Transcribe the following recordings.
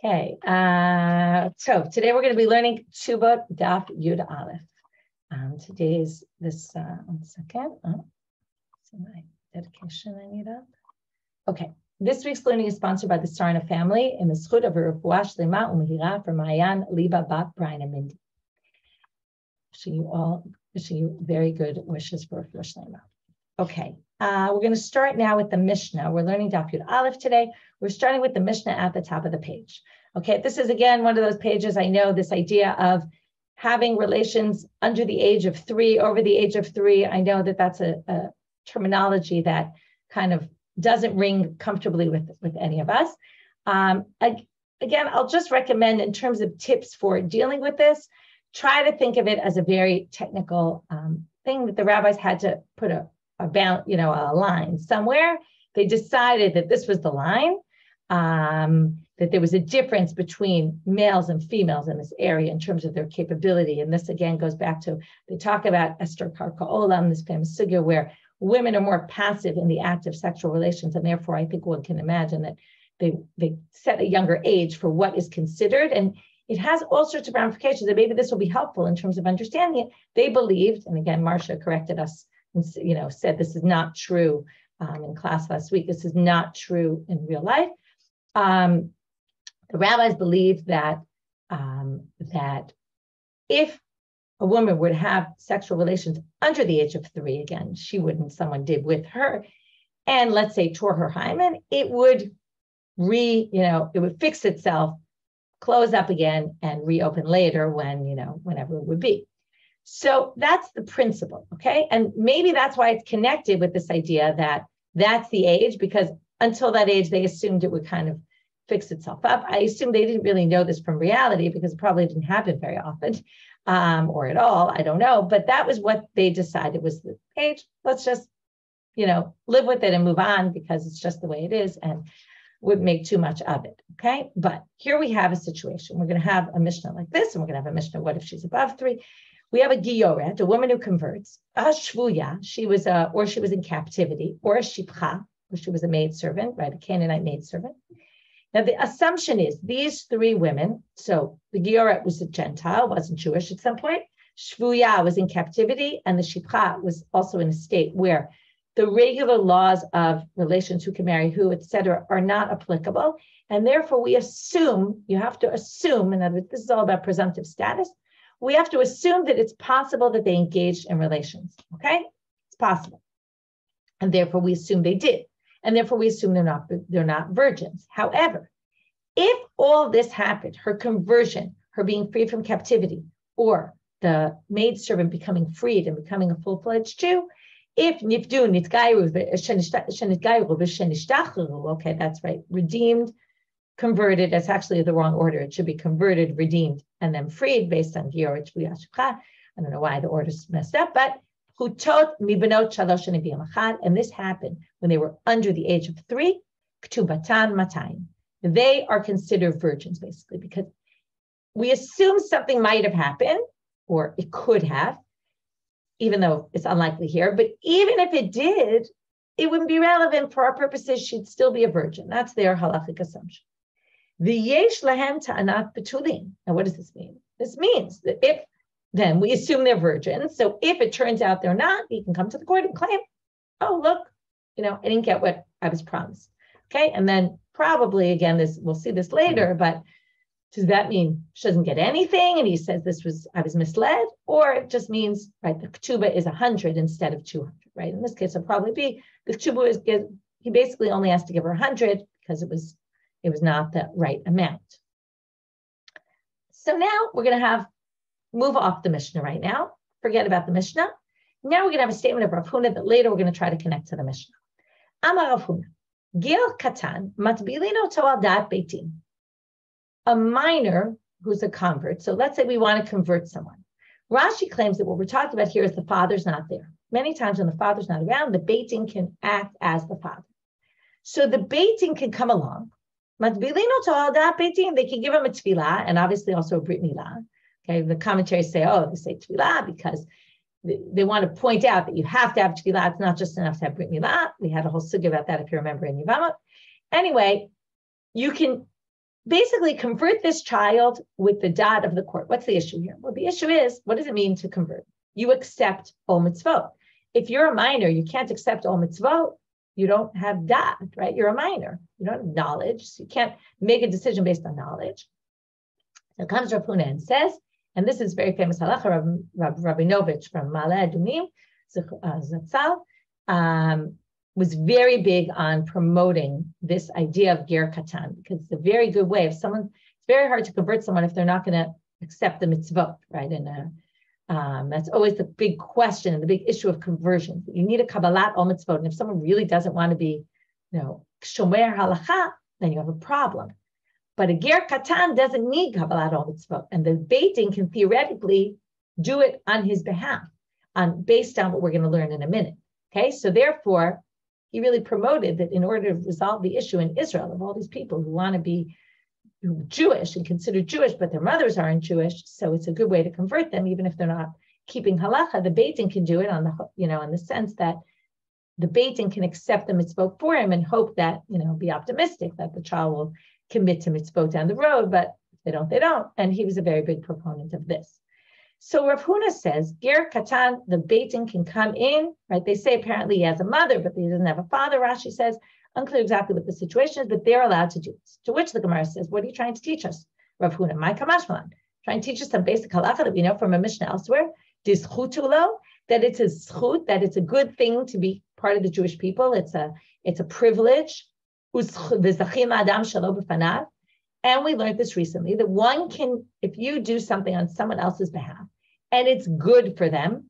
Okay, so today we're going to be learning Ketubot Daf Yud Aleph. Today's this, 1 second. Oh, so my dedication I need up. Okay, this week's learning is sponsored by the Sarna family in the Schut of Refuah Shlema Umehira for Mayan, Liba, Bat, Brian, and Mindy. Wishing you very good wishes for Refuah Shlema. Okay, we're going to start now with the Mishna. We're learning Daf Yud Aleph today. We're starting with the Mishna at the top of the page. Okay, this is again one of those pages. I know this idea of having relations under the age of 3, over the age of 3. I know that that's a terminology that kind of doesn't ring comfortably with any of us. Again, I'll just recommend in terms of tips for dealing with this, try to think of it as a very technical thing that the rabbis had to put a line somewhere. They decided that this was the line, that there was a difference between males and females in this area in terms of their capability. And this again goes back to, they talk about Esther Karka Olam, this famous sugya where women are more passive in the act of sexual relations. And therefore, I think one can imagine that they set a younger age for what is considered. And it has all sorts of ramifications. And maybe this will be helpful in terms of understanding it. They believed, and again, Marcia corrected us and said this is not true in class last week. This is not true in real life. The rabbis believed that that if a woman would have sexual relations under the age of 3, again, someone did with her, and let's say tore her hymen, it would it would fix itself, close up again, and reopen later whenever it would be. So that's the principle, okay? And maybe that's why it's connected with this idea that that's the age, because until that age, they assumed it would kind of fix itself up. I assume they didn't really know this from reality because it probably didn't happen very often or at all. I don't know. But that was what they decided was the age. Let's just, live with it and move on because it's just the way it is and wouldn't make too much of it. Okay. But here we have a situation. We're going to have a Mishnah like this, and we're going to have a Mishnah. What if she's above 3? We have a Gioret, a woman who converts. A Shvuya, she was in captivity, or a Shipcha, or she was a maidservant, right? A Canaanite maidservant. Now, the assumption is these 3 women, so the Gioret was a Gentile, wasn't Jewish at some point. Shvuya was in captivity, and the Shipcha was also in a state where the regular laws of relations, who can marry who, et cetera, are not applicable. And therefore, we assume, you have to assume, in other words, this is all about presumptive status, we have to assume that it's possible that they engaged in relations, okay? It's possible. And therefore, we assume they did. And therefore, we assume they're not virgins. However, if all this happened, her conversion, her being freed from captivity, or the maidservant becoming freed and becoming a full-fledged Jew, if nifdu nitgayru v'shenishtachu, okay, that's right, redeemed, converted, that's actually the wrong order. It should be converted, redeemed, and then freed based on Gioret Shvuya Shipcha. I don't know why the order's messed up, but Hutot mibenot shalosh neviim achad, and this happened when they were under the age of 3, Ketubatan matayim. They are considered virgins, basically, because we assume something might have happened, or it could have, even though it's unlikely here. But even if it did, it wouldn't be relevant for our purposes. She'd still be a virgin. That's their halachic assumption. The yesh lahem ta'anat betulin. Now, what does this mean? This means that then we assume they're virgins. So if it turns out they're not, you can come to the court and claim, oh, look, I didn't get what I was promised. Okay. And then probably, again, we'll see this later, but does that mean she doesn't get anything? And he says I was misled, or it just means, right, the ketuba is 100 instead of 200, right? In this case, it'll probably be the ketuba he basically only has to give her 100 because it was not the right amount. So now we're going to move off the Mishnah right now. Forget about the Mishnah. Now we're going to have a statement of Rav Huna that later we're going to try to connect to the Mishnah. Amar Rav Huna, Gil Katan, Matbilino Toal Dat Beitim. A minor who's a convert. So let's say we want to convert someone. Rashi claims that what we're talking about here is the father's not there. Many times when the father's not around, the beitin can act as the father. So the beitin can come along. Matbilino Toal Dat Beitim, they can give him a tefillah and obviously also a brit milah. Okay, the commentaries say, they say tefillah because they want to point out that you have to have tefillah. It's not just enough to have brit milah. We had a whole sugya about that, if you remember, in Yavamot. Anyway, you can basically convert this child with the dot of the court. What's the issue here? Well, the issue is, what does it mean to convert? You accept all mitzvot. If you're a minor, you can't accept all mitzvot. You don't have dot, right? You're a minor. You don't have knowledge. So you can't make a decision based on knowledge. So comes Rav Huna and says, and this is very famous halacha, Rabbi Novich from Ma'ale Adumim, Zatzal, was very big on promoting this idea of ger katan, because it's a very good way. It's very hard to convert someone if they're not going to accept the mitzvot, right? And that's always the big question and the big issue of conversion. You need a kabbalat all mitzvot, and if someone really doesn't want to be, shomer halacha, then you have a problem. But a ger katan doesn't need kabbalat all mitzvot, and the beitin can theoretically do it on his behalf, based on what we're going to learn in a minute. Okay, so therefore, he really promoted that in order to resolve the issue in Israel of all these people who want to be Jewish and considered Jewish, but their mothers aren't Jewish, so it's a good way to convert them, even if they're not keeping halacha. The beitin can do it on the, in the sense that the beitin can accept the mitzvot for him and hope that, be optimistic that the child will commit to mitzvot down the road, but if they don't, they don't. And he was a very big proponent of this. So Rav Huna says, ger katan, the beitin can come in, right? They say apparently he has a mother, but he doesn't have a father. Rashi says, unclear exactly what the situation is, but they're allowed to do this. To which the Gemara says, what are you trying to teach us, Rav Huna? My kamashmalan, trying to teach us some basic halacha that we know from a Mishna elsewhere, dischutulo, that it's a zchut, that it's a good thing to be part of the Jewish people. It's a privilege. And we learned this recently, that one can, if you do something on someone else's behalf, and it's good for them,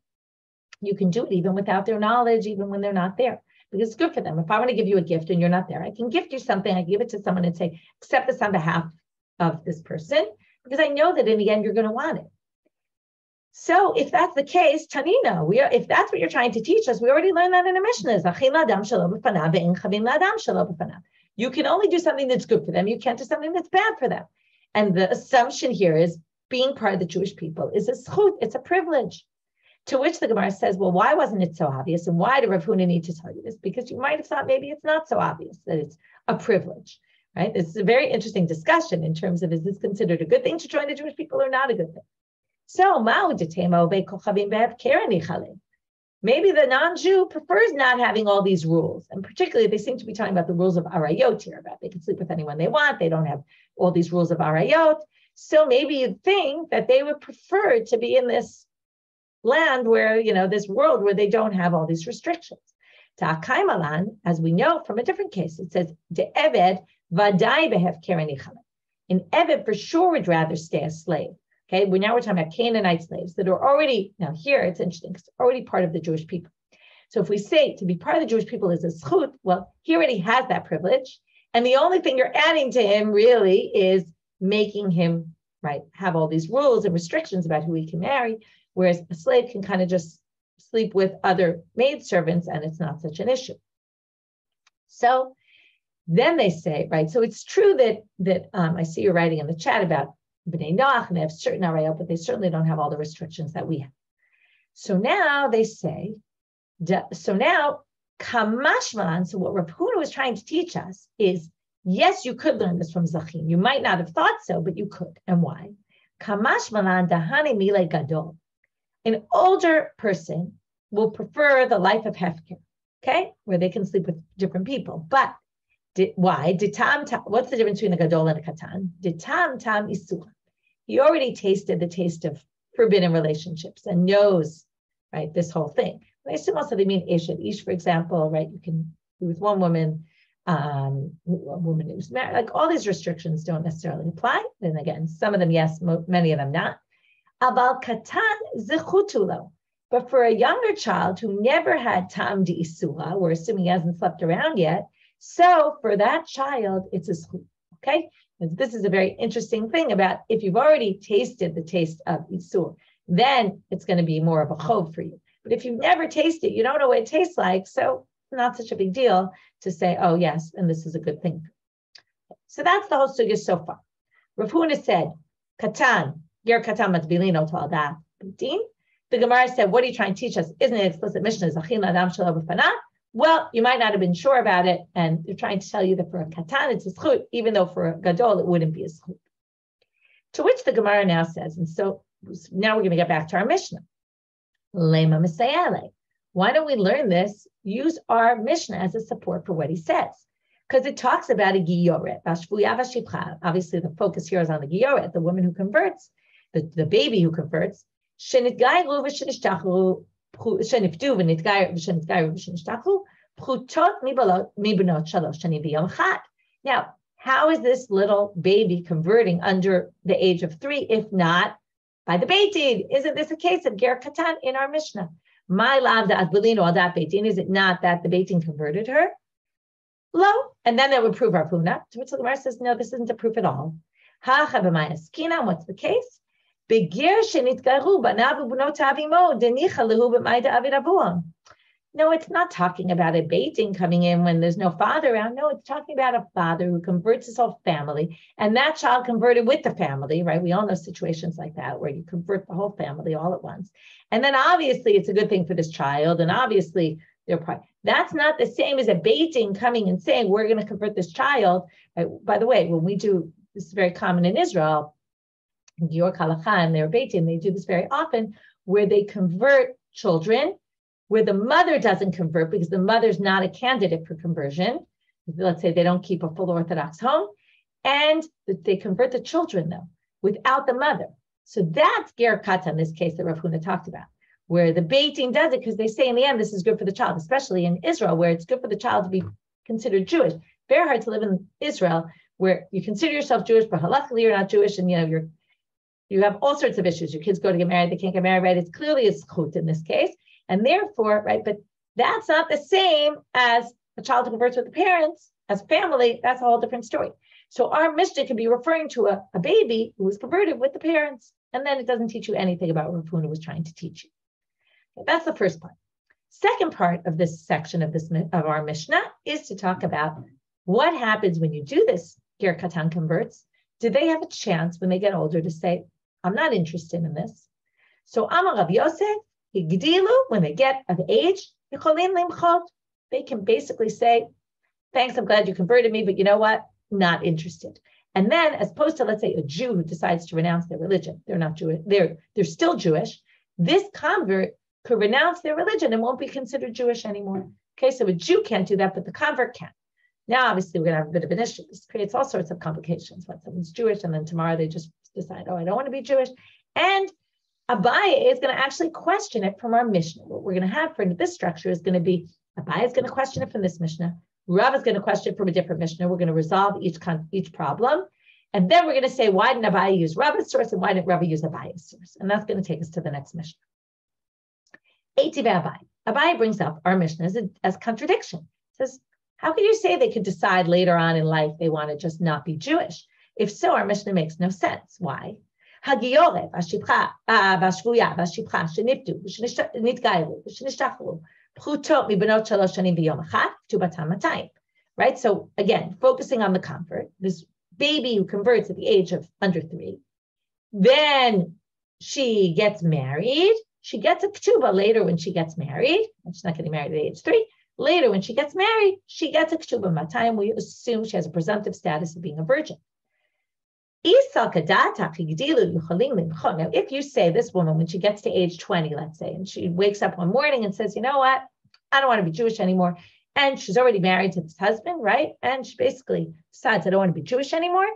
you can do it even without their knowledge, even when they're not there, because it's good for them. If I want to give you a gift and you're not there, I can gift you something, I give it to someone and say, accept this on behalf of this person, because I know that in the end, you're going to want it. So if that's the case, Tanina, if that's what you're trying to teach us, we already learned that in a Mishna. You can only do something that's good for them. You can't do something that's bad for them. And the assumption here is being part of the Jewish people is a zchut, it's a privilege. To which the Gemara says, well, why wasn't it so obvious? And why did Rav Huna need to tell you this? Because you might have thought maybe it's not so obvious that it's a privilege, right? This is a very interesting discussion in terms of, is this considered a good thing to join the Jewish people or not a good thing? So, maybe the non-Jew prefers not having all these rules. And particularly, they seem to be talking about the rules of arayot here, about they can sleep with anyone they want. They don't have all these rules of arayot. So maybe you'd think that they would prefer to be in this land where, this world where they don't have all these restrictions. Ta'akaimalan, as we know from a different case, it says, de eved vadai behev kerenichalim. An eved for sure would rather stay a slave. Okay, now we're talking about Canaanite slaves that are already, now here it's interesting because they're already part of the Jewish people. So if we say to be part of the Jewish people is a zchut, well, he already has that privilege. And the only thing you're adding to him really is making him, right, have all these rules and restrictions about who he can marry, whereas a slave can kind of just sleep with other maidservants and it's not such an issue. So then they say, right, so it's true that I see you're writing in the chat about B'nai Noach, and they have certain arayot, but they certainly don't have all the restrictions that we have. So now they say, kamashman, so what Rav Huna was trying to teach us is, yes, you could learn this from Zachin. You might not have thought so, but you could. And why? Kamashmalan dahani mile gadol. An older person will prefer the life of hefker, okay, where they can sleep with different people. But why? What's the difference between a gadol and a katan? Tam isur. He already tasted the taste of forbidden relationships and knows, right, this whole thing. I assume also they mean ish, for example, right? You can be with one woman, a woman who's married. Like all these restrictions don't necessarily apply. Then again, some of them yes, many of them not. Abal katan zechutulo. But for a younger child who never had tam di isura, we're assuming he hasn't slept around yet. So for that child, it's a zchut, okay? And this is a very interesting thing about if you've already tasted the taste of isur, then it's going to be more of a chov for you. But if you've never tasted, you don't know what it tastes like, so it's not such a big deal to say, oh yes, and this is a good thing. So that's the whole sugya so far. Rav Huna said, katan, ger katan matbilino ta'adat b'din. The Gemara said, what are you trying to teach us? Isn't it explicit Mishna, zachin adam shelo b'fanav? Well, you might not have been sure about it, and they're trying to tell you that for a katan, it's a zchut, even though for a gadol, it wouldn't be a zchut. To which the Gemara now says, and so now we're going to get back to our Mishnah. Lema Misayale. Why don't we learn this? Use our Mishnah as a support for what he says. Because it talks about a giyoret. Obviously, the focus here is on the giyoret, the woman who converts, the baby who converts. Now, how is this little baby converting under the age of 3, if not by the Beit Din? Isn't this a case of ger katan in our Mishnah? My lav da'at belino al da'at Beit Din. Is it not that the Beit Din converted her? Lo, and then that would prove Rav Huna. To which the Gemara says, no, this isn't a proof at all. What's the case? No, it's not talking about a Beit Din coming in when there's no father around. No, it's talking about a father who converts his whole family, and that child converted with the family, right? We all know situations like that where you convert the whole family all at once. And then obviously it's a good thing for this child, and obviously that's not the same as a Beit Din coming and saying, we're going to convert this child. By the way, when we do, this is very common in Israel, in Gior Kalacha and their Beit Din, they do this very often, where they convert children, where the mother doesn't convert because the mother's not a candidate for conversion. Let's say they don't keep a full Orthodox home, and they convert the children, though, without the mother. So that's ger katan, in this case that Rav Huna talked about, where the Beit Din does it because they say in the end this is good for the child, especially in Israel where it's good for the child to be considered Jewish. Very hard to live in Israel where you consider yourself Jewish, but halachically you're not Jewish, and you have all sorts of issues. Your kids go to get married, they can't get married, right? It's clearly a zchut in this case, and therefore, right? But that's not the same as a child who converts with the parents as family. That's a whole different story. So our Mishnah could be referring to a baby who was converted with the parents, and then it doesn't teach you anything about what Rav Huna was trying to teach you. That's the first part. Second part of this section of our Mishnah is to talk about what happens when you do this. Ger katan converts. Do they have a chance when they get older to say, I'm not interested in this? So Amar Rav Yosef, Higdilu, when they get of age, they can basically say, thanks, I'm glad you converted me, but you know what? Not interested. And then, as opposed to, let's say, a Jew who decides to renounce their religion, they're not Jewish, they're still Jewish. This convert could renounce their religion and won't be considered Jewish anymore. Okay, so a Jew can't do that, but the convert can. Now, obviously, we're going to have a bit of an issue. This creates all sorts of complications. When someone's Jewish, and then tomorrow they just decide, oh, I don't want to be Jewish. And Abaye is going to actually question it from our Mishnah. What we're going to have for this structure is going to be, Abaye is going to question it from this Mishnah. Rav is going to question it from a different Mishnah. We're going to resolve each problem. And then we're going to say, why didn't Abaye use Rav's source and why didn't Rav use Abaye's source? And that's going to take us to the next Mishnah. Abaye brings up our Mishnah as contradiction. It says, how can you say they could decide later on in life they want to just not be Jewish? If so, our Mishnah makes no sense. Why? Right? So again, focusing on the convert, this baby who converts at the age of under 3, then she gets married. She gets a ketuba later when she gets married. She's not getting married at age 3. Later, when she gets married, she gets a ketuba. By time we assume she has a presumptive status of being a virgin. Now, if you say this woman, when she gets to age 20, let's say, and she wakes up one morning and says, you know what, I don't want to be Jewish anymore. And she's already married to this husband, right? And she basically decides, I don't want to be Jewish anymore.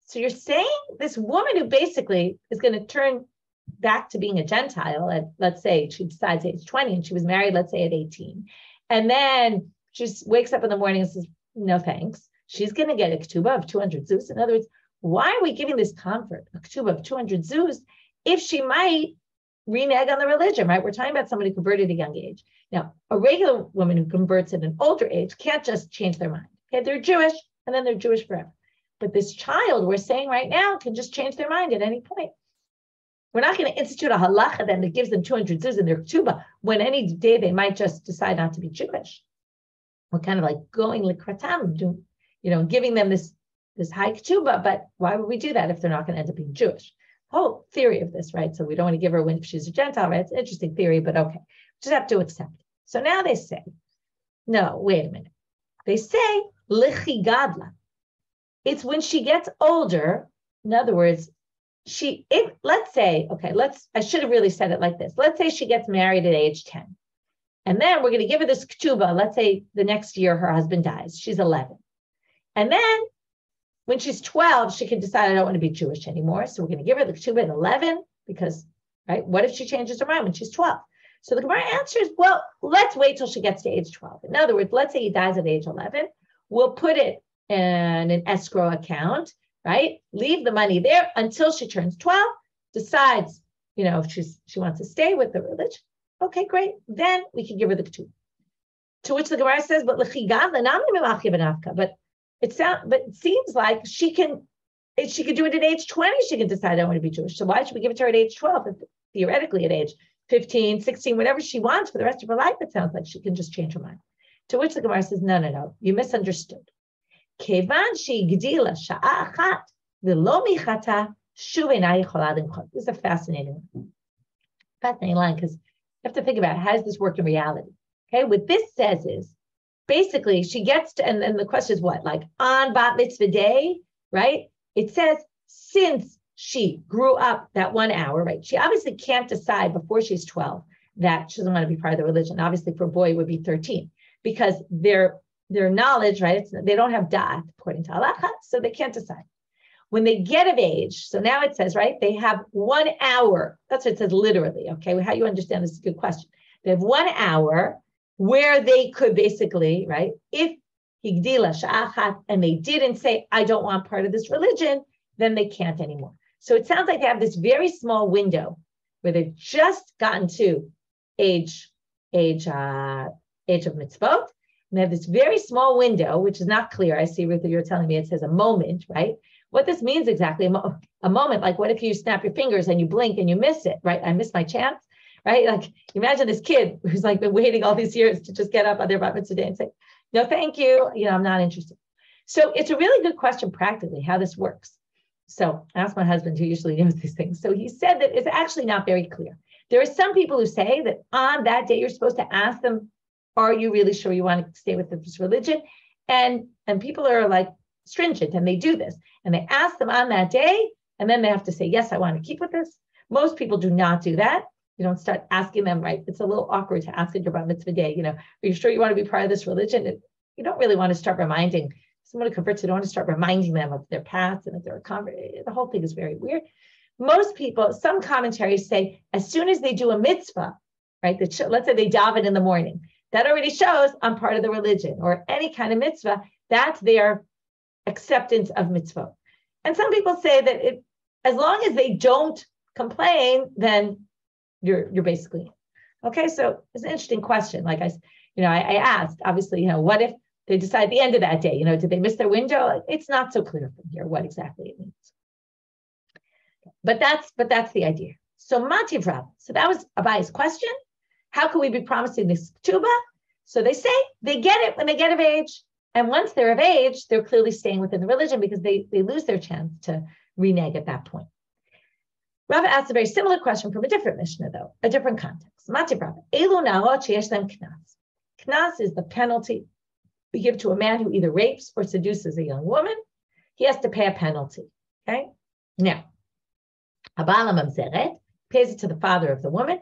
So you're saying this woman who basically is going to turn back to being a Gentile at, let's say, she decides at age 20 and she was married, let's say, at 18. And then she just wakes up in the morning and says, no, thanks. She's going to get a ketuba of 200 zuz. In other words, why are we giving this convert a ketuba of 200 zuz if she might renege on the religion, right? We're talking about somebody who converted at a young age. Now, a regular woman who converts at an older age can't just change their mind. Okay, they're Jewish and then they're Jewish forever. But this child, we're saying right now, can just change their mind at any point. We're not going to institute a halacha then that gives them 200 zuz in their ketuba when any day they might just decide not to be Jewish. We're kind of like going likratam, giving them this high ketuba, but why would we do that if they're not going to end up being Jewish? whole theory of this, right? So we don't want to give her when she's a Gentile, right? It's an interesting theory, but okay. Just have to accept it. So now they say, no, wait a minute. They say, lichigadla. It's when she gets older. In other words, let's say, okay, I should have really said it like this. Let's say she gets married at age 10. And then we're going to give her this ketuba. Let's say the next year her husband dies. She's 11. And then when she's 12, she can decide, I don't want to be Jewish anymore. So we're going to give her the ketuba at 11 because, right, what if she changes her mind when she's 12? So the Gemara answers, well, let's wait till she gets to age 12. In other words, let's say he dies at age 11. We'll put it in an escrow account, right? Leave the money there until she turns 12, decides, if she wants to stay with the religion. Okay, great. Then we can give her the ketuba. To which the Gemara says, but it seems like she could do it at age 20. She can decide I want to be Jewish. So why should we give it to her at age 12? If theoretically at age 15, 16, whatever she wants for the rest of her life, it sounds like she can just change her mind. To which the Gemara says, no, you misunderstood. This is a fascinating line because you have to think about how does this work in reality. Okay, what this says is basically she gets to, and the question is what? Like on bat mitzvah day, right? It says since she grew up that 1 hour, right? She obviously can't decide before she's 12 that she doesn't want to be part of the religion. Obviously for a boy it would be 13 because their knowledge, right? They don't have da'at according to halacha, so they can't decide. When they get of age, so now it says, right, they have 1 hour. That's what it says literally, okay? How you understand this is a good question. They have 1 hour where they could basically, right, if higdila sha'achat, and they didn't say, I don't want part of this religion, then they can't anymore. So it sounds like they have this very small window where they've just gotten to age of mitzvot. And they have this very small window, which is not clear. I see, Ruth, you're telling me it says a moment, right? What this means exactly, a moment, like what if you snap your fingers and you blink and you miss it, right? I missed my chance, right? Like imagine this kid who's like been waiting all these years to just get up on their bat mitzvah day and say, no, thank you. I'm not interested. So it's a really good question practically how this works. So I asked my husband who usually knows these things. So he said that it's actually not very clear. There are some people who say that on that day, you're supposed to ask them, are you really sure you want to stay with this religion? And people are like stringent and they do this. And they ask them on that day, and then they have to say, yes, I want to keep with this. Most people do not do that. You don't start asking them, right? It's a little awkward to ask at your bat mitzvah day, are you sure you want to be part of this religion? You don't really want to start reminding someone who converts, you don't want to start reminding them of their past and if they're a convert. The whole thing is very weird. Most people, some commentaries say, as soon as they do a mitzvah, right? Let's say they daven in the morning, that already shows I'm part of the religion, or any kind of mitzvah, that's their acceptance of mitzvah. And some people say that as long as they don't complain, then you're basically okay. So it's an interesting question. Like I asked, obviously, what if they decide at the end of that day, did they miss their window? It's not so clear from here what exactly it means. But that's the idea. So Mativ Rav. So that was Abaye's question. How can we be promising this ketuba? So they say they get it when they get of age. And once they're of age, they're clearly staying within the religion because they lose their chance to renege at that point. Rava asked a very similar question from a different Mishna, though, a different context. Mativ Rava. Elu na'arot sheyesh lem knas. Knas is the penalty we give to a man who either rapes or seduces a young woman. He has to pay a penalty. Okay? Now, Abala mamzeret pays it to the father of the woman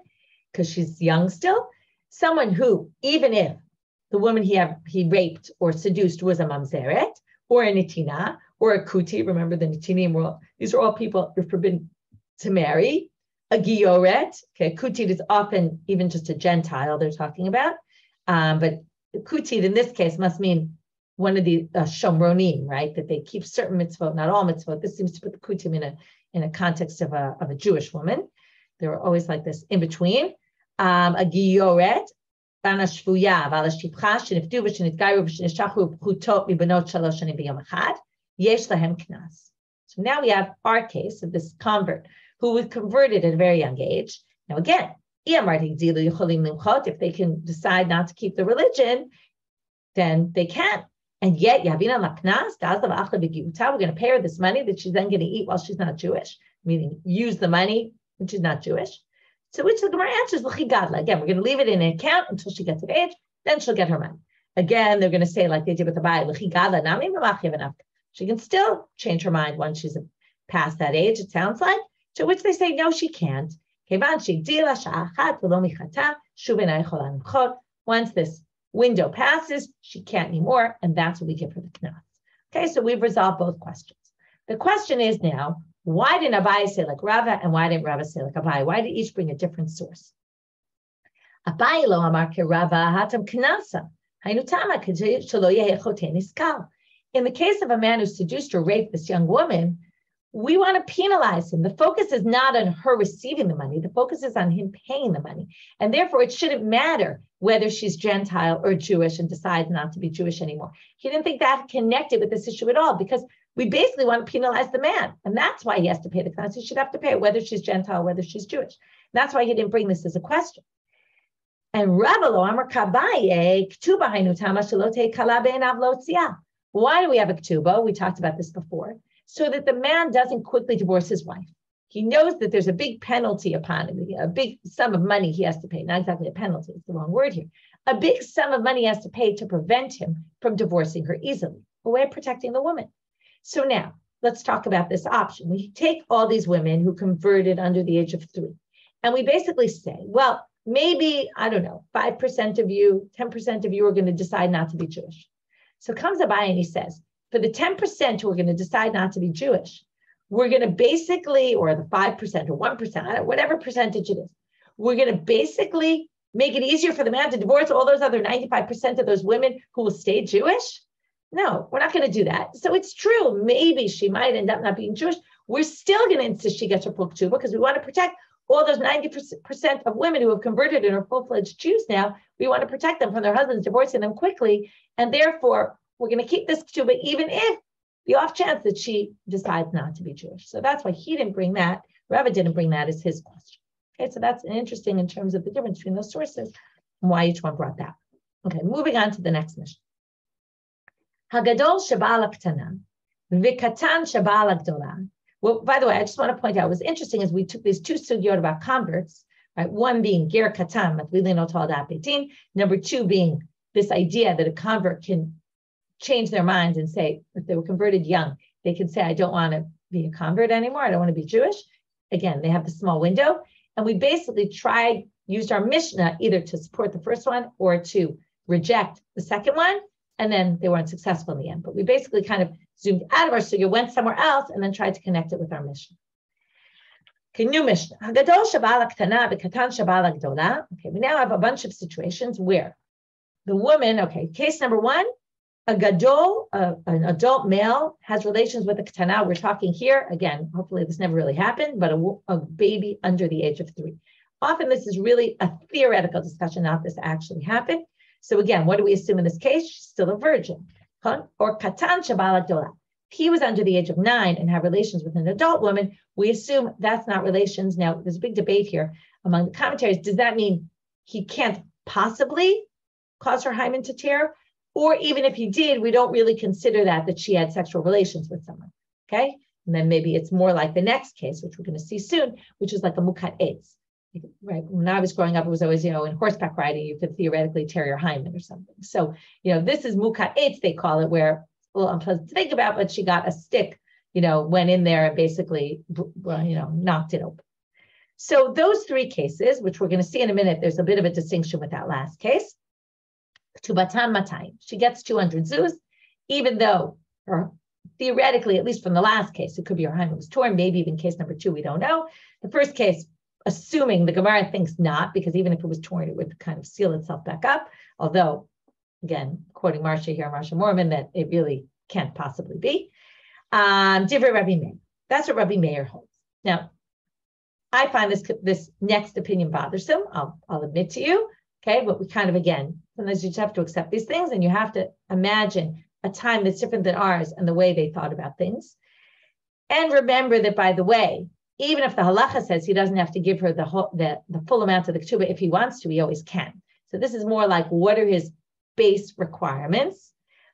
because she's young still. Someone who, even if the woman he raped or seduced was a mamzeret or a nitina or a kuti, remember the nitinim, these are all people you're forbidden to marry. A gioret, okay, kutit is often even just a Gentile they're talking about, but kutit in this case must mean one of the shomronim, right? That they keep certain mitzvot, not all mitzvot. This seems to put the kutim in a context of a Jewish woman. They were always like this in between. A gioret, so now we have our case of this convert who was converted at a very young age. Now again, if they can decide not to keep the religion, then they can. And yet, we're going to pay her this money that she's then going to eat while she's not Jewish. meaning use the money, which is not Jewish. So which the Gemara answers, l'chigadla. Again, we're going to leave it in an account until she gets of age, then she'll get her money. Again, they're going to say, like they did with the Abaye, l'chigadla, nami v'machiv. She can still change her mind once she's past that age, it sounds like, to which they say, no, she can't. Once this window passes, she can't anymore, and that's what we give her the knas. Okay, so we've resolved both questions. The question is now, why didn't Abaye say like Rava, and why didn't Rava say like Abaye? Why did each bring a different source? Abaye lo amar ke Rava hatam knasa. In the case of a man who seduced or raped this young woman, we want to penalize him. The focus is not on her receiving the money. The focus is on him paying the money. And therefore, it shouldn't matter whether she's Gentile or Jewish and decides not to be Jewish anymore. He didn't think that connected with this issue at all, because we basically want to penalize the man. And that's why he has to pay the knas. He should have to pay it, whether she's Gentile, whether she's Jewish. That's why he didn't bring this as a question. And Rava lo amar kabaye ketuba haynu tama shelo kala be'enav lo tzia. Why do we have a ketuba? We talked about this before. So that the man doesn't quickly divorce his wife. He knows that there's a big penalty upon him, a big sum of money he has to pay. Not exactly a penalty, it's the wrong word here. A big sum of money he has to pay to prevent him from divorcing her easily, a way of protecting the woman. So now, let's talk about this option. We take all these women who converted under the age of 3, and we basically say, well, maybe, I don't know, 5% of you, 10% of you are going to decide not to be Jewish. So comes Abaye and he says, for the 10% who are going to decide not to be Jewish, we're going to basically, or the 5% or 1%, whatever percentage it is, we're going to basically make it easier for the man to divorce all those other 95% of those women who will stay Jewish? No, we're not going to do that. So it's true, maybe she might end up not being Jewish. We're still going to insist she gets her full ketuba because we want to protect all those 90% of women who have converted and are full-fledged Jews now. We want to protect them from their husbands divorcing them quickly, and therefore, we're going to keep this ketuba even if the off chance that she decides not to be Jewish. So that's why he didn't bring that. Rava didn't bring that as his question. Okay, so that's interesting in terms of the difference between those sources and why each one brought that. Okay, moving on to the next mission. Hagadol shabal ktana, vikatan shabal gdola. Well, by the way, I just want to point out, what was interesting is we took these two sugyot about converts, right? One being ger katan, matvili tal da'at beitin. Number 2 being this idea that a convert can change their minds and say, if they were converted young, they can say, I don't want to be a convert anymore. I don't want to be Jewish. Again, they have the small window. And we basically used our Mishna either to support the first one or to reject the second one. And then they weren't successful in the end. But we basically kind of zoomed out of our sugya, went somewhere else, and then tried to connect it with our Mishna. Okay, new Mishna. Okay, we now have a bunch of situations where the woman, okay, case number 1, a gadol, an adult male, has relations with a ketana. We're talking here, again, hopefully this never really happened, but a baby under the age of 3. Often this is really a theoretical discussion, not this actually happened. So again, what do we assume in this case? She's still a virgin. Or katan shabal adola. If he was under the age of 9 and had relations with an adult woman, we assume that's not relations. Now, there's a big debate here among the commentaries. Does that mean he can't possibly cause her hymen to tear? Or even if he did, we don't really consider that she had sexual relations with someone, okay? And then maybe it's more like the next case, which we're going to see soon, which is like a mukat eitz, right? When I was growing up, it was always, in horseback riding, you could theoretically tear your hymen or something. So, this is mukat eitz, they call it, where it's a little unpleasant to think about, but she got a stick, went in there and basically, knocked it open. So those 3 cases, which we're going to see in a minute, there's a bit of a distinction with that last case. Ketubatan matayim. She gets 200 zuz, even though theoretically, at least from the last case, it could be her hymen was torn, maybe even case number 2, we don't know. The first case, assuming the Gemara thinks not, because even if it was torn, it would kind of seal itself back up. Although, again, quoting Marsha here, Marsha Mormon, that it really can't possibly be. Divrei Rabbi Meir. That's what Rabbi Meir holds. Now, I find this next opinion bothersome. I'll admit to you. Okay, but we kind of, again, sometimes you just have to accept these things and you have to imagine a time that's different than ours and the way they thought about things. And remember that, by the way, even if the halacha says he doesn't have to give her the full amount of the ketuba, if he wants to, he always can. So this is more like, what are his base requirements?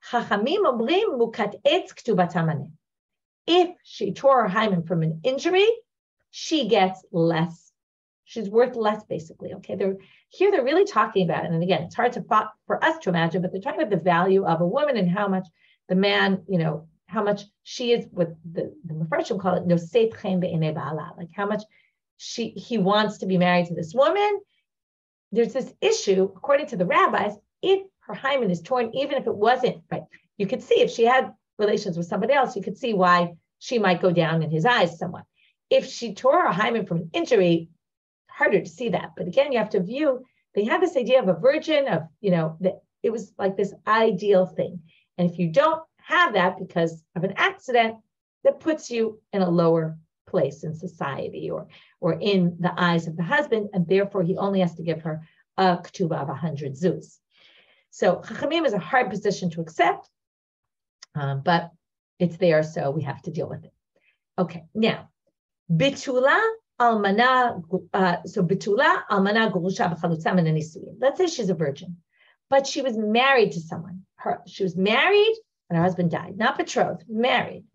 Chachamim omrim mukat eitz ketubat hamaneh. If she tore her hymen from an injury, she gets less. She's worth less, basically. Okay, they're really talking about it. And again, it's hard for us to imagine, but they're talking about the value of a woman and how much the man, how much she is, what the Mefarshim call it, noseit chen be'enei ba'ala, like how much he wants to be married to this woman. There's this issue, according to the rabbis, if her hymen is torn, even if it wasn't, right? You could see if she had relations with somebody else, you could see why she might go down in his eyes somewhat. If she tore her hymen from an injury, harder to see that. But again, you have to view, they have this idea of a virgin, of, that it was like this ideal thing. And if you don't have that because of an accident, that puts you in a lower place in society or in the eyes of the husband, and therefore he only has to give her a ketuba of 100 zuz. So Chachamim is a hard position to accept, but it's there, so we have to deal with it. Okay, now, bitula almana, bitula almana gurusha b'chalutza min hanisuin. Let's say she's a virgin, but she was married to someone. She was married and her husband died, not betrothed, married,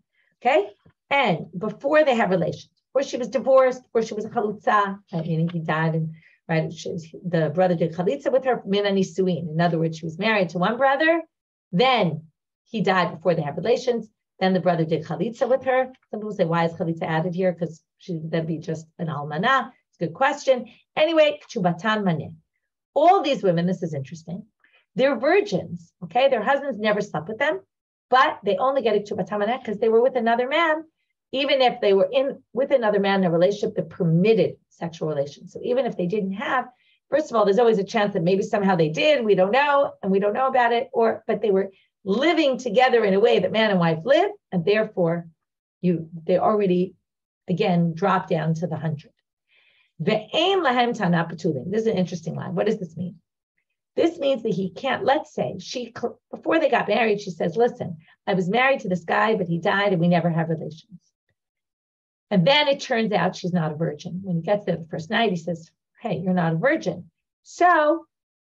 okay? And before they have relations, or she was divorced, or she was a chalutza, meaning he died, and right, the brother did chalitza with her, min hanisuin. In other words, she was married to one brother, then he died before they have relations, then the brother did chalitza with her. Some people say, why is chalitza added here? Because she would then be just an almana. It's a good question. Anyway, ketubatan maneh. All these women, this is interesting, they're virgins, okay? Their husbands never slept with them, but they only get a ketubatan maneh because they were with another man. Even if they were with another man in a relationship that permitted sexual relations. So even if they didn't have, first of all, there's always a chance that maybe somehow they did, we don't know, and we don't know about it, but they were living together in a way that man and wife live, and therefore they already, again, drop down to the 100. Ve'ein lahem tana patulim. This is an interesting line. What does this mean? This means that he can't, let's say, before they got married, she says, listen, I was married to this guy, but he died and we never had relations. And then it turns out she's not a virgin. When he gets there the first night, he says, hey, you're not a virgin. So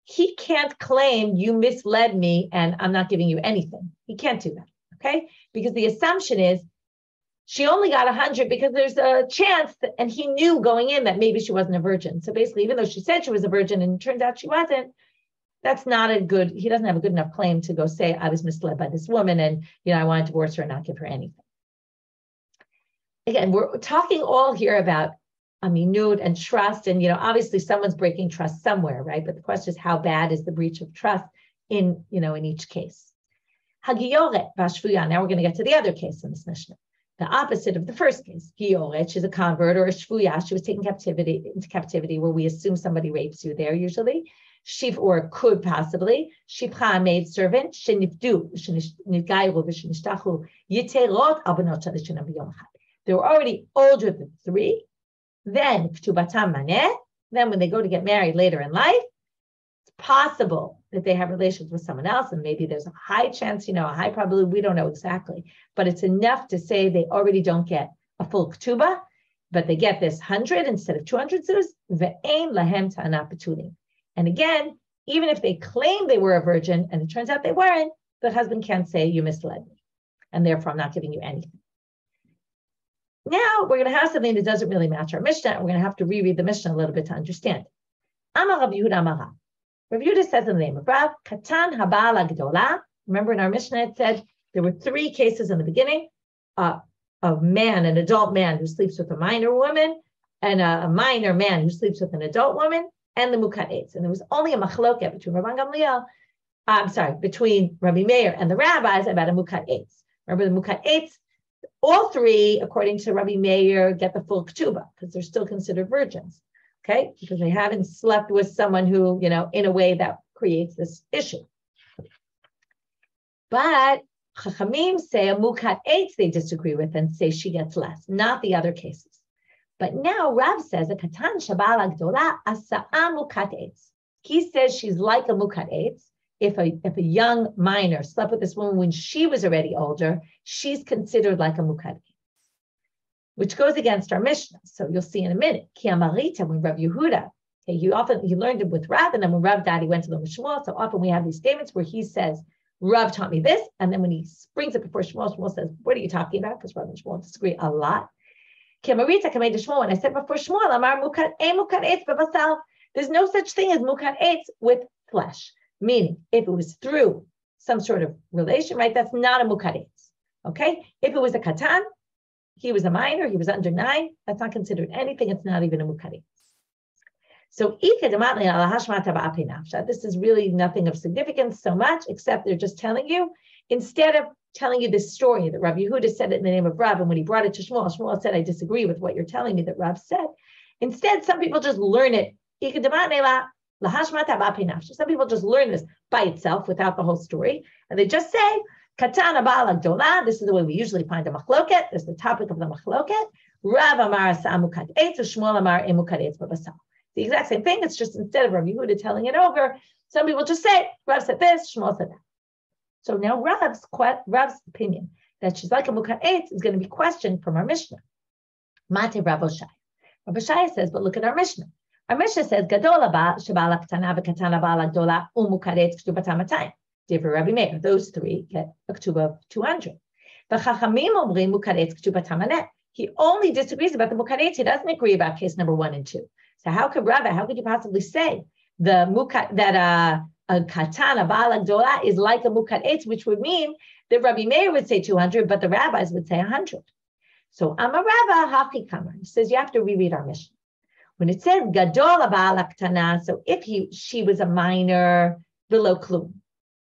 he can't claim you misled me and I'm not giving you anything. He can't do that, okay? Because the assumption is she only got 100 because there's a chance and he knew going in that maybe she wasn't a virgin. So basically, even though she said she was a virgin and it turns out she wasn't, that's not he doesn't have a good enough claim to go say, I was misled by this woman and, I want to divorce her and not give her anything. Again, we're talking all here about aminut and trust, and obviously someone's breaking trust somewhere, right? But the question is, how bad is the breach of trust in each case? Hagiyoret v'ashvuya. Now we're going to get to the other case in this Mishna, the opposite of the first case. Giyoret, she's a convert, or a shvuya, she was taken into captivity, where we assume somebody rapes you there usually. Or could possibly. Shipcha, a maidservant. Shenifdu, shenigayru, v'shenishtachu yiterot albanot shalishinam b'yom echad. They were already older than 3. Then ketubatam maneh. Then when they go to get married later in life, it's possible that they have relations with someone else, and maybe there's a high chance, a high probability, we don't know exactly, but it's enough to say they already don't get a full ketuba, but they get this 100 instead of 200 zuz. Ve'ein lahem ta'ana petulim. And again, even if they claim they were a virgin and it turns out they weren't, the husband can't say you misled me, and therefore I'm not giving you anything. Now we're going to have something that doesn't really match our Mishnah, and we're going to have to reread the Mishnah a little bit to understand it. Amar Rav Yehuda Amara. Rav Yehuda says in the name of Rav, Katan Haba'al Agdola. Remember in our Mishnah it said there were 3 cases in the beginning, a man, an adult man who sleeps with a minor woman, and a minor man who sleeps with an adult woman, and the mukat eitz. And there was only a machloket between Rabbi Meir and the rabbis about a mukat eitz. Remember the mukat eitz? All 3, according to Rabbi Meir, get the full ketuba because they're still considered virgins, okay? Because they haven't slept with someone who, in a way that creates this issue. But Chachamim say a mukat eitz they disagree with and say she gets less, not the other cases. But now Rav says a katan shabal agdola asa'a mukat eitz. He says she's like a mukat eitz. If a young minor slept with this woman when she was already older, she's considered like a mukat eitz, which goes against our Mishnah. So you'll see in a minute. Ki amarita, when Rav Yehuda, okay, he learned it with Rav, and then when Rav died, he went to the Shmuel. So often we have these statements where he says, Rav taught me this, and then when he brings it before Shmuel, Shmuel says, what are you talking about? Because Rav and Shmuel disagree a lot. When I said before Shmuel, Amar mukat eitz b'basal. There's no such thing as mukat eitz with flesh. Meaning, if it was through some sort of relation, right, that's not a mukat eitz. Okay? If it was a katan, he was a minor, he was under 9, that's not considered anything, it's not even a mukat eitz. So, this is really nothing of significance so much, except they're just telling you, instead of telling you this story that Rav Yehuda said it in the name of Rav, and when he brought it to Shmuel, Shmuel said, I disagree with what you're telling me that Rav said. Instead, some people just learn it. Some people just learn this by itself without the whole story. And they just say, Katan Abala Gdola. This is the way we usually find a machloket. This is the topic of the machloket. Rav Amar Mukat Eitz, Shmuel Amar Mukat Eitz Babasal. The exact same thing. It's just instead of Rav Yehuda telling it over, some people just say, Rav said this, Shmuel said that. So now Rav's opinion that she's like a mukat eitz is going to be questioned from our Mishnah. Mate Rav Oshai. Rav Oshai says, but look at our Mishnah. Our Mishnah says, Gadol haba shebala katana v'katana bala gdola umukat eitz ketubata 200. Different Rabbi Meir. Those three get a ketuba of 200. V'chachamim omrim mukat eitz ketubata manet. He only disagrees about the mukat eitz. He doesn't agree about case number 1 and 2. So how could you possibly say the mukat that a katana bala gdola is like a mukat eitz, which would mean that Rabbi Meir would say 200, but the rabbis would say 100. So Amar Rava Haki Kamar. He says you have to reread our Mishnah. When it says Gadol bala katana, so if she was a minor below klum,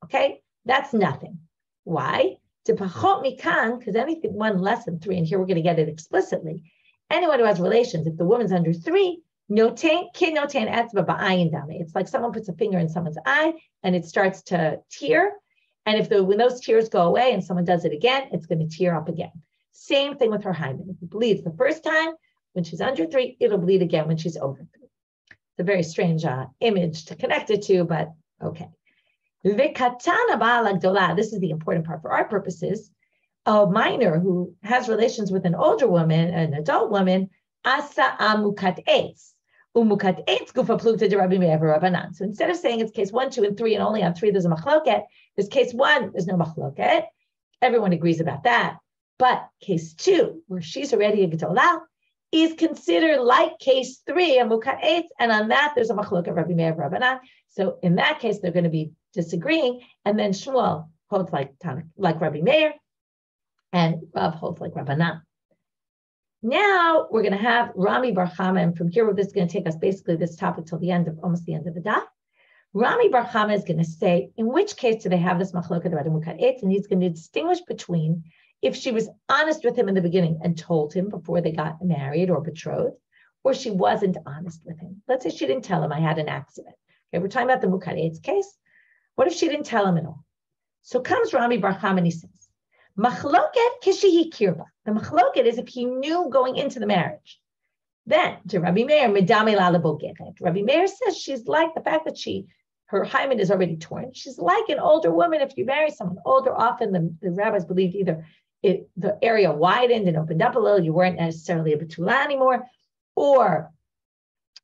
okay, that's nothing. Why? To pachot mikan, because anything one less than 3, and here we're going to get it explicitly. Anyone who has relations, if the woman's under 3, it's like someone puts a finger in someone's eye and it starts to tear. And when those tears go away and someone does it again, it's going to tear up again. Same thing with her hymen. If it bleeds the first time, when she's under 3, it'll bleed again when she's over 3. It's a very strange image to connect it to, but okay. This is the important part for our purposes. A minor who has relations with an older woman, an adult woman, asa mukat eitz. Umukat eitz gufa plukta de Rabbi Meir Rabbanan. So instead of saying it's case 1, 2, and 3, and only on 3 there's a machloket, this case 1, there's no machloket. Everyone agrees about that. But case 2, where she's already a gdola, is considered like case 3, a mukat eitz, and on that there's a machloket Rabbi Meir Rabbanan. So in that case, they're going to be disagreeing, and then Shmuel holds like Rabbi Meir, and Rav holds like Rabbanan. Now we're going to have Rami bar Hama, and from here, this is going to take us basically this topic till almost the end of the daf. Rami bar Hama is going to say, in which case do they have this machloket about a mukat eitz, and he's going to distinguish between if she was honest with him in the beginning and told him before they got married or betrothed, or she wasn't honest with him. Let's say she didn't tell him I had an accident. Okay, we're talking about the mukat eitz case. What if she didn't tell him at all? So comes Rami bar Hama and he says, Machloket kishihi kirba. The machloket is if he knew going into the marriage. Then to Rabbi Meir, medame la lebogeret. Rabbi Meir says she's like the fact that her hymen is already torn. She's like an older woman. If you marry someone older, often the rabbis believed either the area widened and opened up a little, you weren't necessarily a betula anymore, or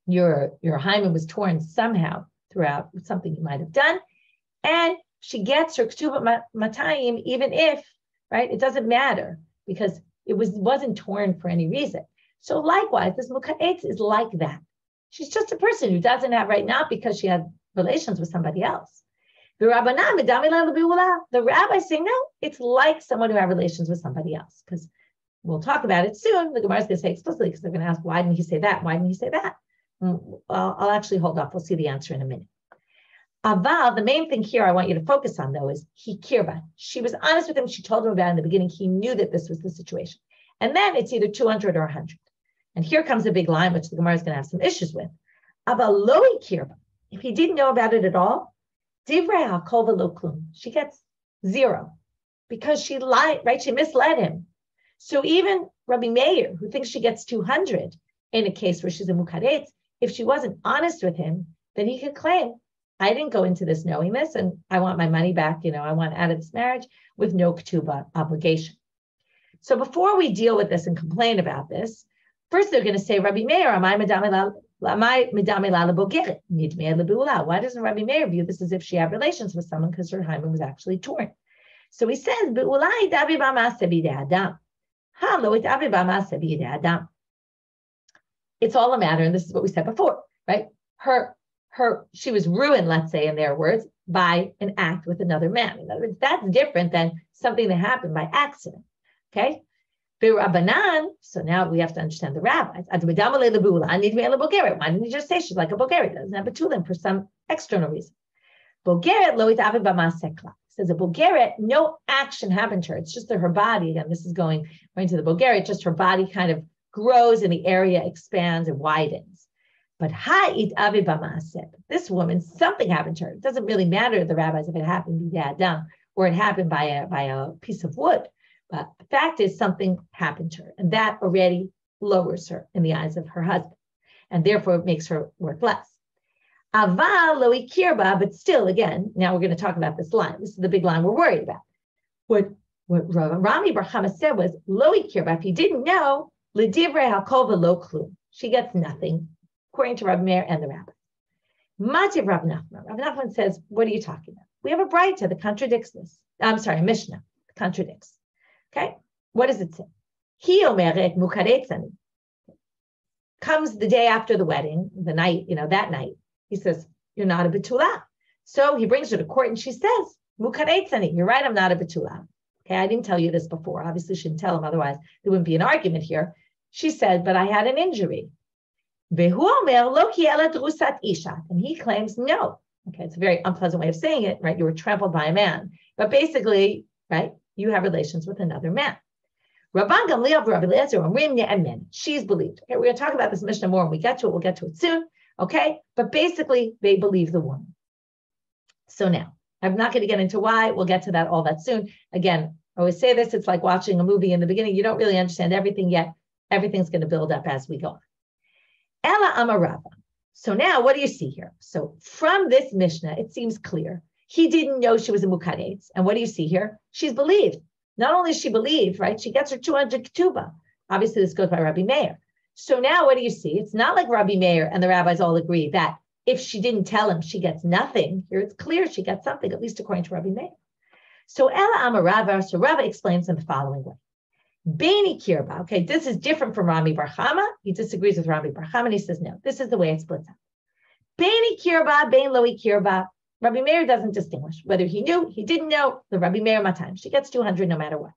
your hymen was torn somehow throughout something you might have done, and she gets her ketuba matayim even if, right, it doesn't matter because it wasn't torn for any reason. So likewise, this mukat eitz is like that. She's just a person who doesn't have right now because she had relations with somebody else. The rabbis say, no, it's like someone who had relations with somebody else, because we'll talk about it soon. The Gemara is going to say explicitly, because they're going to ask, why didn't he say that? Why didn't he say that? I'll actually hold off. We'll see the answer in a minute. Aval, the main thing here I want you to focus on, though, is he kirba. She was honest with him. She told him about it in the beginning. He knew that this was the situation. And then it's either 200 or 100. And here comes a big line, which the Gemara is going to have some issues with. Aval loi kirba. If he didn't know about it at all, divrei hakol v'lo klum. She gets 0 because she lied, right? She misled him. So even Rabbi Meir, who thinks she gets 200 in a case where she's a mukat eitz, if she wasn't honest with him, then he could claim, I didn't go into this knowing this, and I want my money back. I want out of this marriage with no ketuba obligation. So before we deal with this and complain about this, first they're going to say, Rabbi Meir, why doesn't Rabbi Meir view this as if she had relations with someone because her hymen was actually torn? So he says, it's all a matter, and this is what we said before, right? She was ruined, let's say, in their words, by an act with another man. In other words, that's different than something that happened by accident. Okay? Rabbanan, so now we have to understand the rabbis. Why didn't you just say she's like a Bulgarian? Doesn't have a tulin for some external reason. Bulgarian lo itavi b'masekla. Says a Bulgarian, no action happened to her. It's just that her body, again, this is going to the Bulgarian, just her body kind of grows and the area expands and widens. But itavi b'masek. This woman, something happened to her. It doesn't really matter to the rabbis if it happened by Adam or it happened by a piece of wood. But the fact is something happened to her, and that already lowers her in the eyes of her husband, and therefore it makes her worth less. Aval lo ikirba, but still, again, now we're going to talk about this line. This is the big line we're worried about. What Rami bar Hama said was, lo ikirba, if he didn't know, l'divrei hakova lo klum. She gets nothing, according to Rabbi Meir and the rabbi. Mativ Rav Nachman. Rav Nachman says, what are you talking about? We have a braita that contradicts this. I'm sorry, a Mishna that contradicts. Okay, what does it say? He omeret mukaretzani. Comes the day after the wedding, the night, that night. He says, you're not a betula. So he brings her to court and she says, mukaretzani, you're right, I'm not a betula. Okay, I didn't tell you this before. Obviously, shouldn't tell him, otherwise there wouldn't be an argument here. She said, but I had an injury. Vehu omer lo kielet rusat isha. And he claims no. Okay, it's a very unpleasant way of saying it, right? You were trampled by a man. But basically, right, you have relations with another man. Rabban Gamliel, Rabbi Eliezer, and men. She's believed. Okay, we're going to talk about this Mishnah more when we get to it. We'll get to it soon. Okay, but basically, they believe the woman. So now, I'm not going to get into why. We'll get to that all that soon. Again, I always say this. It's like watching a movie in the beginning. You don't really understand everything yet. Everything's going to build up as we go on. Ela Amarava. So now, what do you see here? So from this Mishnah, it seems clear. He didn't know she was a mukat. And what do you see here? She's believed. Not only is she believed, right? She gets her 200 ketuba. Obviously, this goes by Rabbi Meir. So now what do you see? It's not like Rabbi Meir and the rabbis all agree that if she didn't tell him, she gets nothing. Here it's clear she gets something, at least according to Rabbi Meir. So Ela Amarava, so Rava explains in the following way. Beni kirba, okay, this is different from Rami bar Hama. He disagrees with Rami bar Hama and he says, no, this is the way it splits up. Beni kirba, ben loi kirba. Rabbi Meir doesn't distinguish whether he knew, he didn't know. The Rabbi Meir matan, she gets 200 no matter what.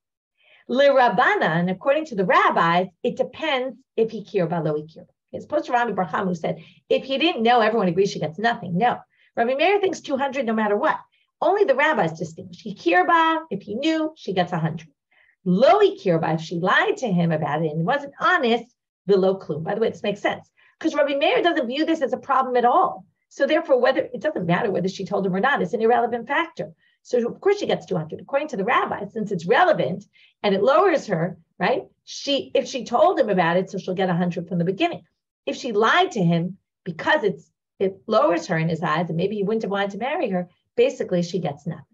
L'Rabbana, and according to the rabbis, it depends if he kirba, lo kirba. As opposed to Rami bar Hama, who said if he didn't know, everyone agrees she gets nothing. No, Rabbi Meir thinks 200 no matter what. Only the rabbis distinguish. He kirba, if he knew, she gets 100. Lo kirba, if she lied to him about it and wasn't honest, below klum. By the way, this makes sense because Rabbi Meir doesn't view this as a problem at all. So therefore, whether it doesn't matter whether she told him or not, it's an irrelevant factor. So of course she gets 200. According to the rabbi, since it's relevant and it lowers her, right? If she told him about it, so she'll get 100 from the beginning. If she lied to him because it lowers her in his eyes, and maybe he wouldn't have wanted to marry her, basically she gets nothing.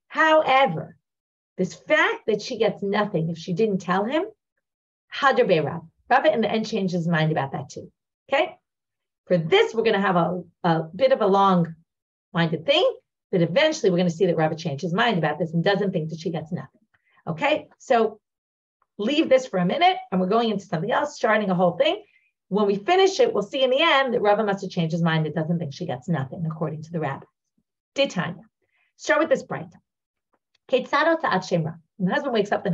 However, this fact that she gets nothing if she didn't tell him, Hadar be Rav. Rav in the end changed his mind about that too. Okay? For this, we're going to have a bit of a long-minded thing, but eventually we're going to see that Rav changed his mind about this and doesn't think that she gets nothing. Okay? So leave this for a minute, and we're going into something else, starting a whole thing. When we finish it, we'll see in the end that Rav must have changed his mind. It doesn't think she gets nothing, according to the rabbi. Ditanya. Start with this braita. And the husband wakes up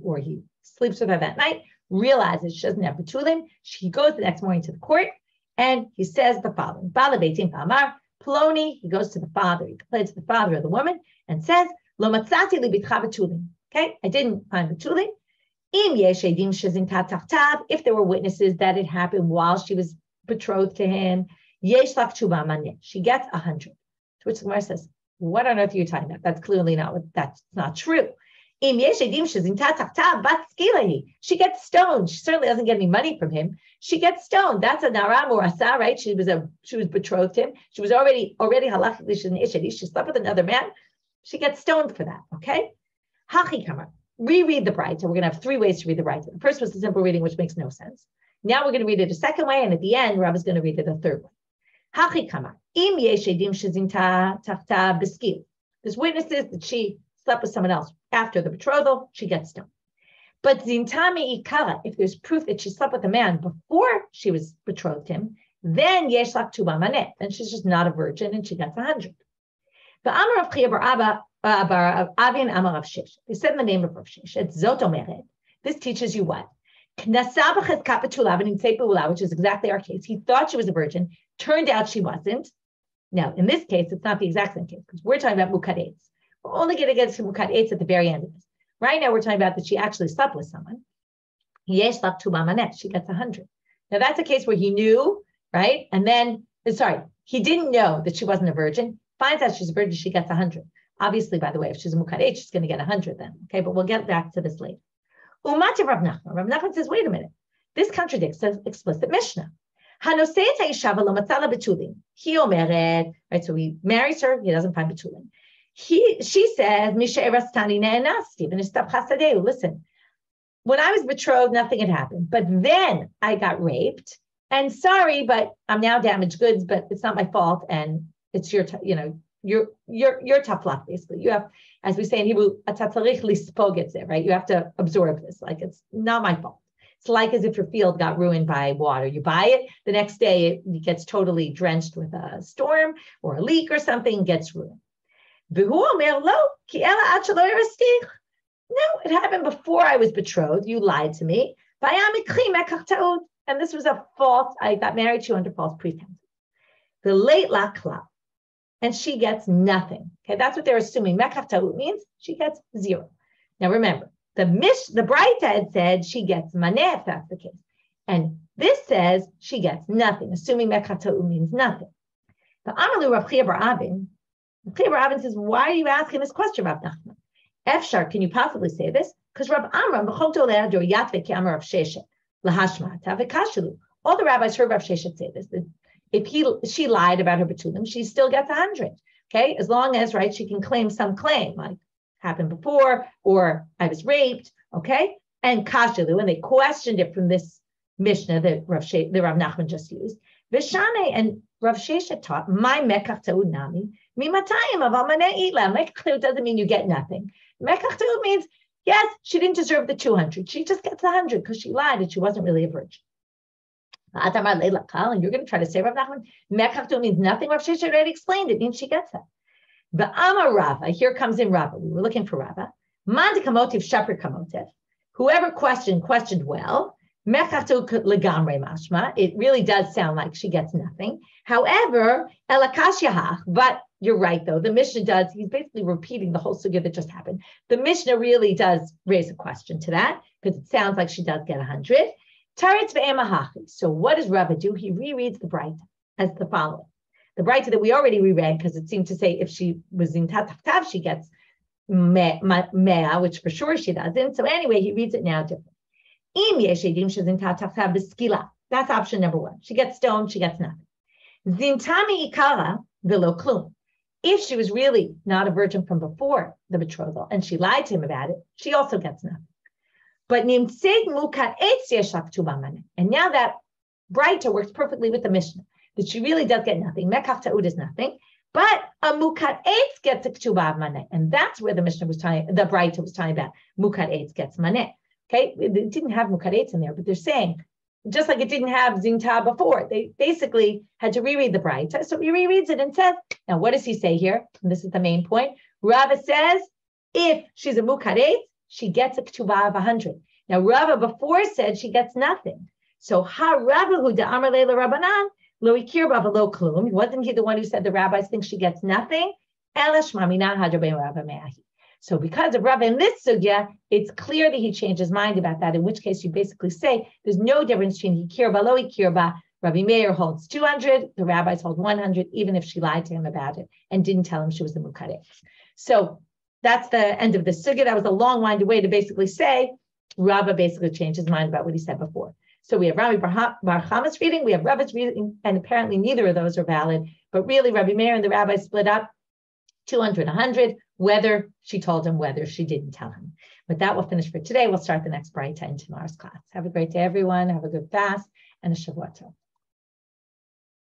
or he sleeps with her that night, realizes she doesn't have betulim. He goes the next morning to the court, and he says the following: Bala beitim pa'amar Ploni. He goes to the father. He complains to the father of the woman and says, Lo matzati li bitcha betulim. Okay, I didn't find betulim. Im yesh edim shezin tachtav. If there were witnesses that it happened while she was betrothed to him, yesh lach tshuva maneh. She gets 100. To which the Gemara says, what on earth are you talking about? That's clearly that's not true. She gets stoned. She certainly doesn't get any money from him. She gets stoned. That's a naram or asa, right? She was betrothed to him. She was already halachically she's an ishadi. She slept with another man. She gets stoned for that. Okay. Hachi kamar. Reread the braita. We're going to have 3 ways to read the braita. The first was the simple reading, which makes no sense. Now we're going to read it a second way, and at the end, Rav is going to read it a third way. Hachi kamar. Im yesh edim shezinta tachta beskil. There's witnesses that she slept with someone else after the betrothal. She gets stoned. But zintami ikara, if there's proof that she slept with a man before she was betrothed him, then yesh lak tuba manet. Then she's just not a virgin and she gets 100. The Amar of Chia bar Avi and Amar of Shesh. They said in the name of Rav Shesh. It's Zot Omeret. This teaches you what? Which is exactly our case. He thought she was a virgin. Turned out she wasn't. Now, in this case, it's not the exact same case because we're talking about mukat eitz. We're only going to get to mukat eitz at the very end of this. Right now, we're talking about that she actually slept with someone. Yesh lak tuba manet. She gets 100. Now, that's a case where he knew, right? And then, he didn't know that she wasn't a virgin. Finds out she's a virgin, she gets 100. Obviously, by the way, if she's a mukat eitz, she's going to get 100 then. Okay, but we'll get back to this later. Umat Rav Nachman. Rav Nachman says, wait a minute. This contradicts the explicit Mishnah. He omeret, right? So he marries her, he doesn't find betulin. She says, listen, when I was betrothed, nothing had happened. But then I got raped. And sorry, but I'm now damaged goods, but it's not my fault. And it's your, you're tough luck, basically. You have, as we say in Hebrew, right? You have to absorb this. Like, it's not my fault. It's like as if your field got ruined by water. You buy it, the next day it gets totally drenched with a storm or a leak or something, gets ruined. No, it happened before I was betrothed. You lied to me. And this was a false, I got married to you under false pretense. The late lakla. And she gets nothing. Okay, that's what they're assuming. Mekach ta'ut means she gets 0. Now remember, the braita had said she gets maneh if that's the case. And this says she gets nothing, assuming mekach ta'ut means nothing. The Amalu Rav bar Abaye says, why are you asking this question, Rav Nachman? Efshar, can you possibly say this? Because Rav Amram, all the rabbis heard Rav Sheshet say this. If she lied about her betulim, she still gets 100. Okay, as long as she can claim some claim, like happened before or I was raped. Okay, and kashilu, and they questioned it from this Mishnah that Rav Nachman just used. Vishane and Rav Sheshet taught my mekach ta'ud nami mimatayim aval manei ila. Mekach doesn't mean you get nothing. Mekach ta'ud means yes, she didn't deserve the 200. She just gets 100 because she lied and she wasn't really a virgin. And you're going to try to say Rav Nachman, mekach means nothing. Rav Sheshet already explained it, means she gets that. But Amar Rava, here comes in Rava. We were looking for Rava. Mandi kamotiv shapir kamotiv. Whoever questioned well. Mekach legamre mashma. It really does sound like she gets nothing. However, elakash but you're right though. The Mishnah does. He's basically repeating the whole sugya that just happened. The Mishnah really does raise a question to that because it sounds like she does get 100. So what does Rava do? He rereads the braita as the following. The braita that we already reread, because it seemed to say if she was in tataftav, she gets mea, which for sure she doesn't. So anyway, he reads it now differently. That's option number 1. She gets stoned, she gets nothing. Zintami ikara velo klum. If she was really not a virgin from before the betrothal and she lied to him about it, she also gets nothing. But nimtzeg mukat eitz yeshak tuba manet. And now that braita works perfectly with the Mishnah, that she really does get nothing. Mekach ta'ud is nothing, but a mukat eitz gets a ketuba manet. And that's where the Mishnah was talking, the braita was talking about. Mukat eitz gets manet. Okay, it didn't have mukat eitz in there, but they're saying, just like it didn't have zinta before, they basically had to reread the braita. So he rereads it and says, now what does he say here? And this is the main point. Rava says, if she's a mukat eitz, she gets a ketuba of 100. Now, Rava before said she gets nothing. So, ha Rava hu da'amar leila Rabbanan lo ikir ba v'lo klum. Wasn't he the one who said the rabbis think she gets nothing? Elash maminan hadrabein Rava me'ahi. So, because of Rava in this sugya, it's clear that he changed his mind about that. In which case, you basically say there's no difference between ikir ba lo ikir ba. Rabbi Meir holds 200. The rabbis hold 100, even if she lied to him about it and didn't tell him she was the mukat eitz. So. That's the end of the sugya. That was a long-winded way to basically say Rava basically changed his mind about what he said before. So we have Rami bar Hama's reading, we have Rava's reading, and apparently neither of those are valid. But really, Rabbi Meir and the rabbis split up 200, 100, whether she told him, whether she didn't tell him. But that will finish for today. We'll start the next braita in tomorrow's class. Have a great day, everyone. Have a good fast and a Shavua Tov.